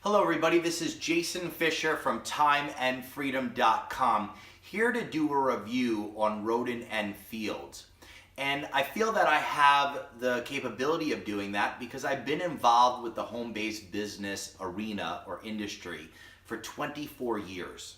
Hello everybody, this is Jason Fisher from timeandfreedom.com, here to do a review on Rodan and Fields. And I feel that I have the capability of doing that because I've been involved with the home-based business arena or industry for 24 years.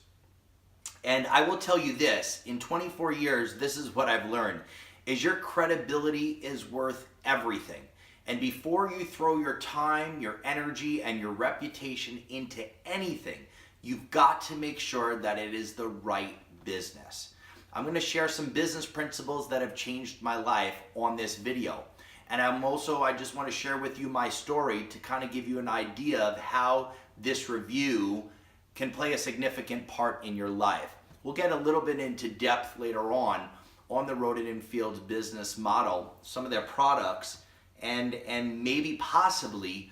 And I will tell you this, in 24 years, this is what I've learned, is your credibility is worth everything. And before you throw your time, your energy, and your reputation into anything, you've got to make sure that it is the right business. I'm going to share some business principles that have changed my life on this video. And I just want to share with you my story to kind of give you an idea of how this review can play a significant part in your life. We'll get a little bit into depth later on the Rodan and Fields business model, some of their products, and maybe possibly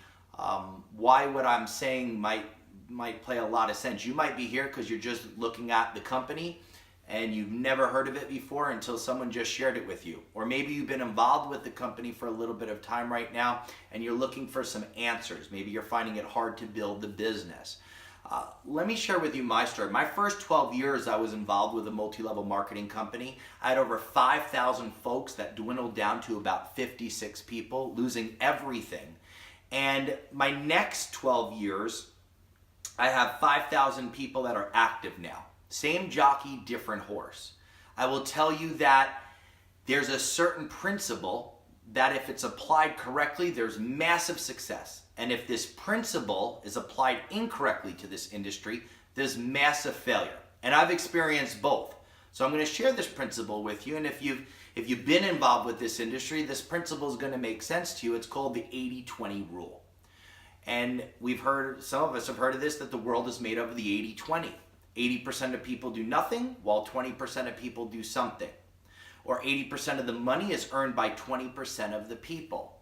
why what I'm saying might play a lot of sense. You might be here because you're just looking at the company and you've never heard of it before until someone just shared it with you. Or maybe you've been involved with the company for a little bit of time right now and you're looking for some answers. Maybe you're finding it hard to build the business. Let me share with you my story. My first 12 years I was involved with a multi-level marketing company. I had over 5,000 folks that dwindled down to about 56 people, losing everything. And my next 12 years, I have 5,000 people that are active now. Same jockey, different horse. I will tell you that there's a certain principle that if it's applied correctly, there's massive success. And if this principle is applied incorrectly to this industry, there's massive failure. And I've experienced both. So I'm going to share this principle with you. And if you've been involved with this industry, this principle is going to make sense to you. It's called the 80-20 rule. And some of us have heard of this, that the world is made up of the 80-20. 80% of people do nothing, while 20% of people do something. Or 80% of the money is earned by 20% of the people.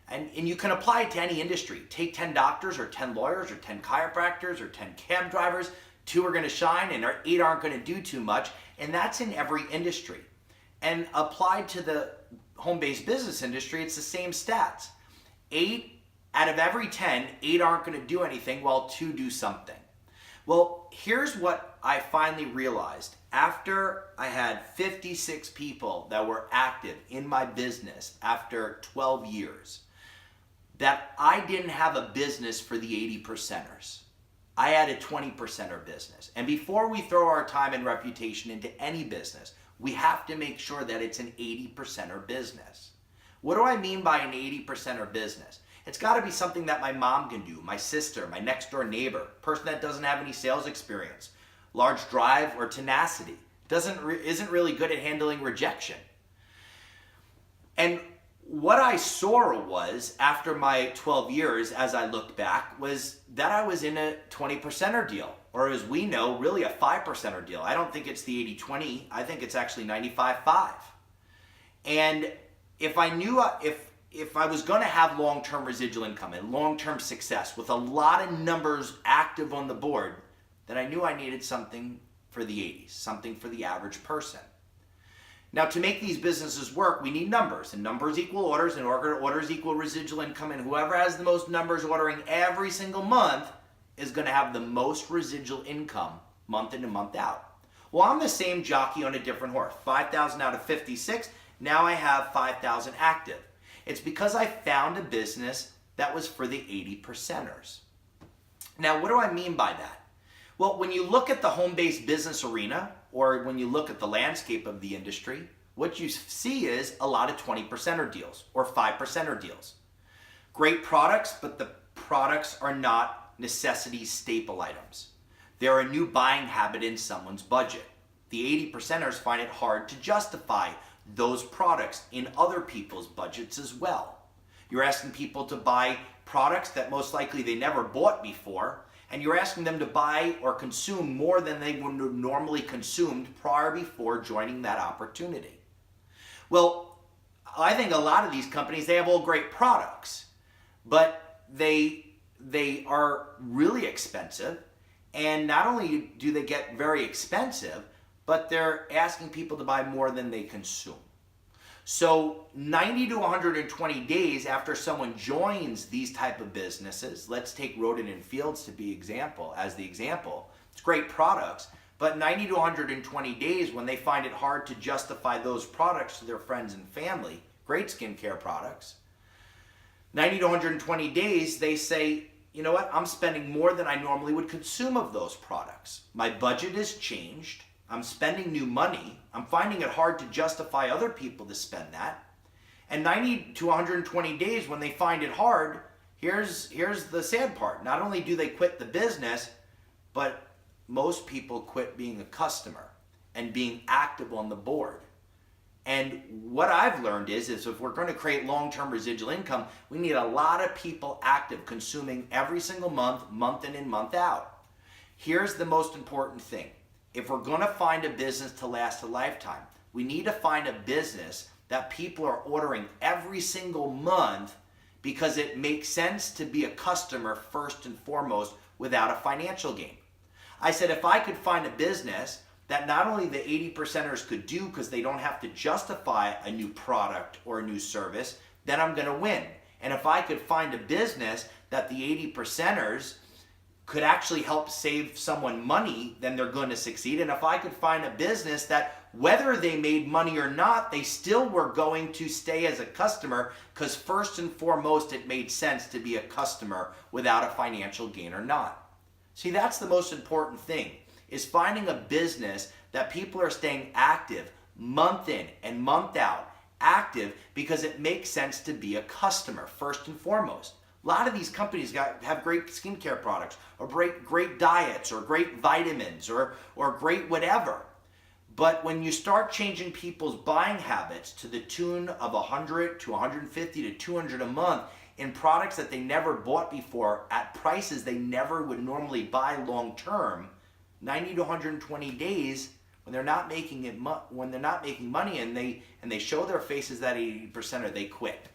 And you can apply it to any industry. Take 10 doctors or 10 lawyers or 10 chiropractors or 10 cab drivers. 2 are going to shine and 8 aren't going to do too much. And that's in every industry. And applied to the home-based business industry, it's the same stats. 8 out of every 10, 8 aren't going to do anything while 2 do something. Well, here's what I finally realized. After I had 56 people that were active in my business after 12 years, that I didn't have a business for the 80%ers. I had a 20%er business. And before we throw our time and reputation into any business, we have to make sure that it's an 80%er business. What do I mean by an 80%er business? It's got to be something that my mom can do, my sister, my next door neighbor, person that doesn't have any sales experience, large drive or tenacity, isn't really good at handling rejection. And what I saw was, after my 12 years, as I looked back, was that I was in a 20%er deal, or as we know, really a 5%er deal. I don't think it's the 80-20. I think it's actually 95-5. And if I knew, if I was going to have long-term residual income and long-term success with a lot of numbers active on the board, then I knew I needed something for the 80s, something for the average person. Now, to make these businesses work, we need numbers, and numbers equal orders, and orders equal residual income, and whoever has the most numbers ordering every single month is going to have the most residual income month in and month out. Well, I'm the same jockey on a different horse. 5,000 out of 56, now I have 5,000 active. It's because I found a business that was for the 80%ers. Now, what do I mean by that? Well, when you look at the home-based business arena, or when you look at the landscape of the industry, what you see is a lot of 20%er deals or 5%er deals. Great products, but the products are not necessity staple items. They're a new buying habit in someone's budget. The 80%ers find it hard to justify those products in other people's budgets as well. You're asking people to buy products that most likely they never bought before, and you're asking them to buy or consume more than they would have normally consumed before joining that opportunity. Well, I think a lot of these companies, they have all great products, but they are really expensive, and not only do they get very expensive, but they're asking people to buy more than they consume. So 90 to 120 days after someone joins these type of businesses, let's take Rodan and Fields to be as the example. It's great products, but 90 to 120 days when they find it hard to justify those products to their friends and family, great skincare products, 90 to 120 days, they say, you know what, I'm spending more than I normally would consume of those products. My budget has changed. I'm spending new money. I'm finding it hard to justify other people to spend that. And 90 to 120 days when they find it hard, here's the sad part. Not only do they quit the business, but most people quit being a customer and being active on the board. And what I've learned is if we're going to create long-term residual income, we need a lot of people active, consuming every single month, month in and month out. Here's the most important thing. If we're going to find a business to last a lifetime, we need to find a business that people are ordering every single month because it makes sense to be a customer first and foremost without a financial gain. I said if I could find a business that not only the 80%ers could do because they don't have to justify a new product or a new service, then I'm going to win. And if I could find a business that the 80%ers could actually help save someone money, then they're going to succeed. And if I could find a business that whether they made money or not, they still were going to stay as a customer because first and foremost, it made sense to be a customer without a financial gain or not. See, that's the most important thing, is finding a business that people are staying active month in and month out, active because it makes sense to be a customer first and foremost. A lot of these companies have great skincare products or great diets or great vitamins or great whatever. But when you start changing people's buying habits to the tune of 100 to 150 to 200 a month in products that they never bought before at prices they never would normally buy long term, 90 to 120 days, when they're not making money and they show their faces that 80%, they quit.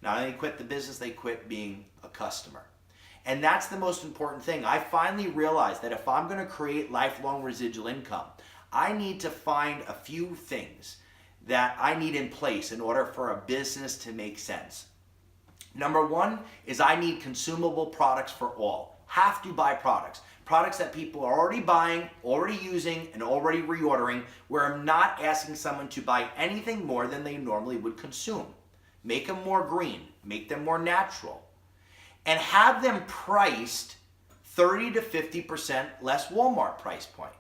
Not only quit the business, they quit being a customer. And that's the most important thing. I finally realized that if I'm going to create lifelong residual income, I need to find a few things that I need in place in order for a business to make sense. Number one is I need consumable products for all. Have to buy products. Products that people are already buying, already using, and already reordering, where I'm not asking someone to buy anything more than they normally would consume. Make them more green, make them more natural, and have them priced 30 to 50% less Walmart price point.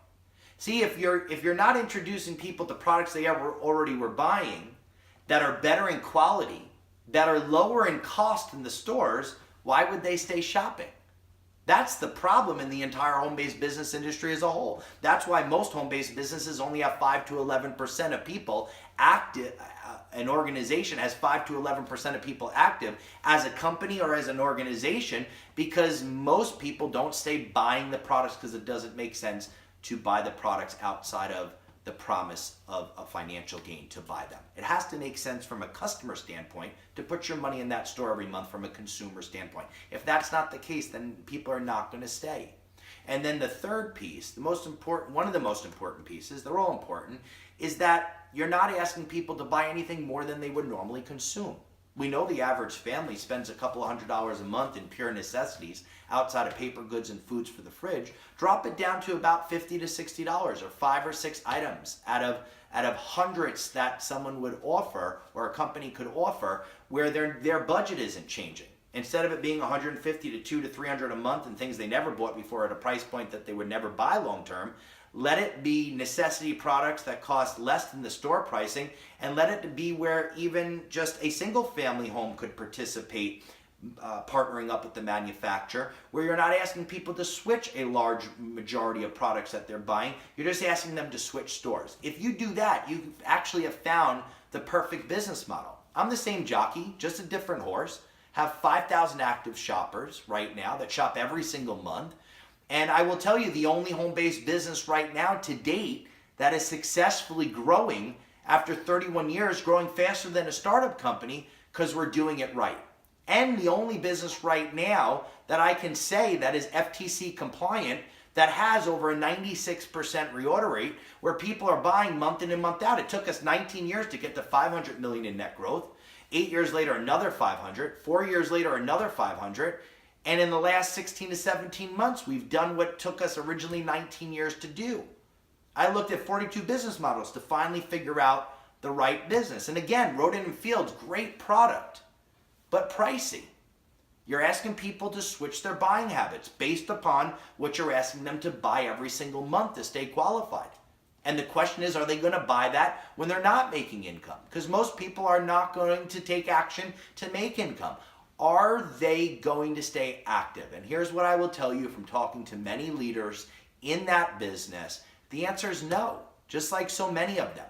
See, if you're not introducing people to products they already were buying that are better in quality, that are lower in cost in the stores, why would they stay shopping? That's the problem in the entire home-based business industry as a whole. That's why most home-based businesses only have 5 to 11% of people active. An organization has 5 to 11% of people active as a company or as an organization, because most people don't stay buying the products because it doesn't make sense to buy the products outside of the promise of a financial gain to buy them. It has to make sense from a customer standpoint to put your money in that store every month from a consumer standpoint. If that's not the case, then people are not going to stay. And then the third piece, one of the most important pieces, they're all important, is that you're not asking people to buy anything more than they would normally consume. We know the average family spends a couple of $100s a month in pure necessities outside of paper goods and foods for the fridge. Drop it down to about $50 to $60 or 5 or 6 items out of hundreds that someone would offer or a company could offer where their budget isn't changing. Instead of it being $150 to $200 to $300 a month and things they never bought before at a price point that they would never buy long term, let it be necessity products that cost less than the store pricing, and let it be where even just a single family home could participate, partnering up with the manufacturer, where you're not asking people to switch a large majority of products that they're buying. You're just asking them to switch stores. If you do that, you actually have found the perfect business model. I'm the same jockey, just a different horse. Have 5,000 active shoppers right now that shop every single month. And I will tell you, the only home-based business right now to date that is successfully growing after 31 years, growing faster than a startup company because we're doing it right. And the only business right now that I can say that is FTC compliant that has over a 96% reorder rate where people are buying month in and month out. It took us 19 years to get to 500 million in net growth. 8 years later, another 500. 4 years later, another 500. And in the last 16 to 17 months, we've done what took us originally 19 years to do. I looked at 42 business models to finally figure out the right business. And again, Rodan and Fields, great product, but pricey. You're asking people to switch their buying habits based upon what you're asking them to buy every single month to stay qualified. And the question is, are they going to buy that when they're not making income? Because most people are not going to take action to make income. Are they going to stay active? And here's what I will tell you from talking to many leaders in that business. The answer is no, just like so many of them.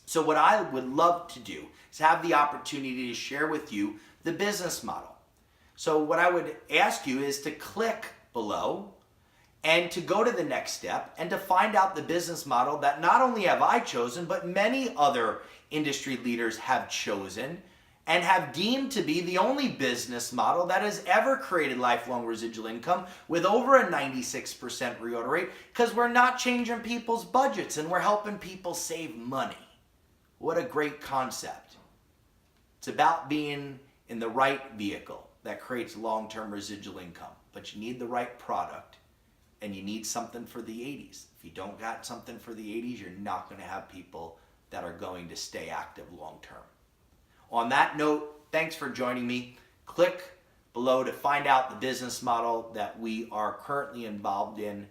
So what I would love to do is have the opportunity to share with you the business model. So what I would ask you is to click below and to go to the next step and to find out the business model that not only have I chosen, but many other industry leaders have chosen and have deemed to be the only business model that has ever created lifelong residual income with over a 96% reorder rate, because we're not changing people's budgets and we're helping people save money. What a great concept. It's about being in the right vehicle that creates long-term residual income. But you need the right product and you need something for the 80s. If you don't got something for the 80s, you're not going to have people that are going to stay active long-term. On that note, thanks for joining me. Click below to find out the business model that we are currently involved in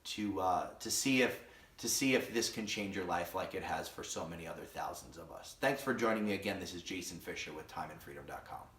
to see if this can change your life like it has for so many other thousands of us. Thanks for joining me again. This is Jason Fisher with TimeandFreedom.com.